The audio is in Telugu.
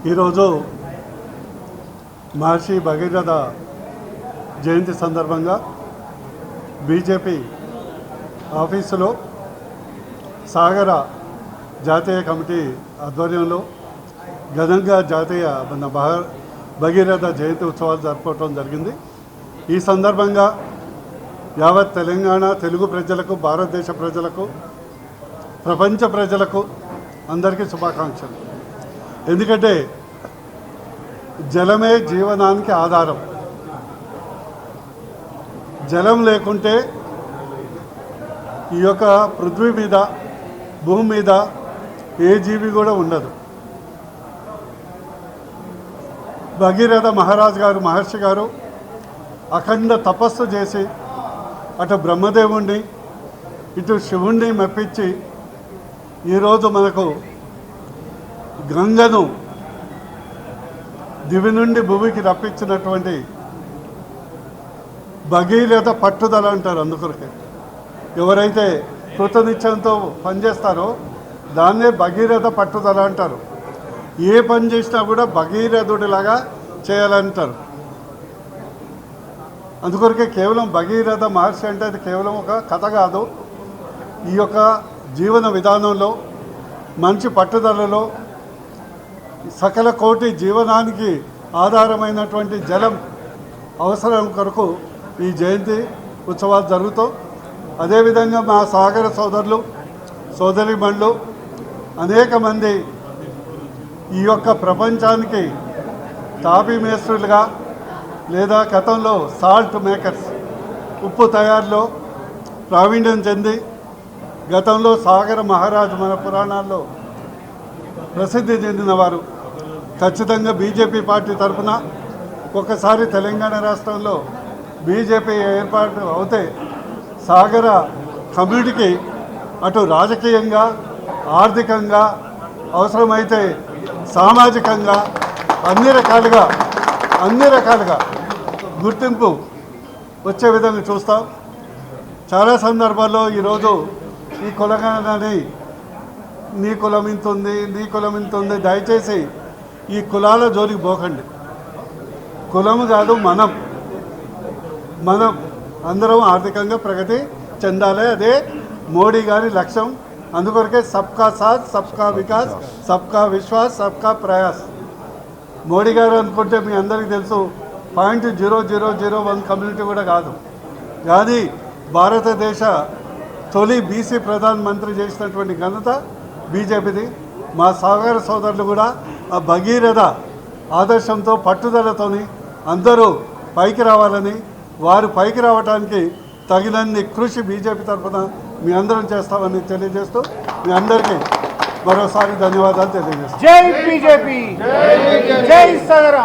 ఈరోజు మహర్షి భగీరథ జయంతి సందర్భంగా బీజేపీ ఆఫీసులో సాగర జాతీయ కమిటీ ఆధ్వర్యంలో ఘనంగా జాతీయ భగీరథ జయంతి ఉత్సవాలు జరుపుకోవడం జరిగింది. ఈ సందర్భంగా యావత్ తెలంగాణ తెలుగు ప్రజలకు, భారతదేశ ప్రజలకు, ప్రపంచ ప్రజలకు అందరికీ శుభాకాంక్షలు. ఎందుకంటే జలమే జీవనానికి ఆధారం. జలం లేకుంటే ఈ యొక్క పృథ్వీ మీద, భూమి మీద ఏ జీవి కూడా ఉండదు. భగీరథ మహర్షి గారు అఖండ తపస్సు చేసి అటు బ్రహ్మదేవుణ్ణి ఇటు శివుణ్ణి మెప్పించి ఈరోజు మనకు గంగను దివి నుండి భూమికి రప్పించినటువంటి భగీరథ పట్టుదల అంటారు. అందుకొరకే ఎవరైతే కృతనిశ్చయంతో పనిచేస్తారో దాన్నే భగీరథ పట్టుదల అంటారు. ఏ పని చేసినా కూడా భగీరథుడిలాగా చేయాలంటారు. అందుకొరకే కేవలం భగీరథ మహర్షి అంటే అది కేవలం ఒక కథ కాదు. ఈ యొక్క జీవన విధానంలో, మంచి పట్టుదలలో, సకల కోటి జీవనానికి ఆధారమైనటువంటి జలం అవసరం కొరకు ఈ జయంతి ఉత్సవాలు జరుగుతాయి. అదేవిధంగా మా సాగర సోదరులు, సోదరీమణులు అనేక మంది ఈ యొక్క ప్రపంచానికి తాపీ మేస్త్రులుగా లేదా గతంలో సాల్ట్ మేకర్స్, ఉప్పు తయారులో ప్రావీణ్యం చెంది గతంలో సాగర మహారాజు మన పురాణాల్లో ప్రసిద్ధి చెందినవారు. ఖచ్చితంగా బీజేపీ పార్టీ తరఫున ఒకసారి తెలంగాణ రాష్ట్రంలో బీజేపీ ఏర్పాటు అవుతే సాగర కమ్యూనిటీకి అటు రాజకీయంగా, ఆర్థికంగా, అవసరమైతే సామాజికంగా అన్ని రకాలుగా గుర్తింపు వచ్చే విధంగా చూస్తాం. చాలా సందర్భాల్లో ఈరోజు ఈ కులగణని నీ కులం ఇంత ఉంది, దయచేసి ఈ కులాల జోలికి పోకండి. కులము కాదు, మనం అందరం ఆర్థికంగా ప్రగతి చెందాలి. అదే మోడీ గారి లక్ష్యం. అందుకొరకే సబ్కా సాత్, సబ్కా వికాస్, సబ్కా విశ్వాస్, సబ్కా ప్రయాస్. మోడీ గారు అనుకుంటే మీ అందరికీ తెలుసు 0.0001 కమ్యూనిటీ కూడా కాదు. కానీ భారతదేశ తొలి బీసీ ప్రధానమంత్రి చేసినటువంటి ఘనత బీజేపీది. మా సాగర సోదరులు కూడా ఆ భగీరథ ఆదర్శంతో, పట్టుదలతోని అందరూ పైకి రావాలని, వారు పైకి రావడానికి తగినన్ని కృషి బీజేపీ తరఫున మీ అందరం చేస్తామని తెలియజేస్తూ మీ అందరికీ మరోసారి ధన్యవాదాలు తెలియజేస్తాం. జై బీజేపీ, జై సాగర.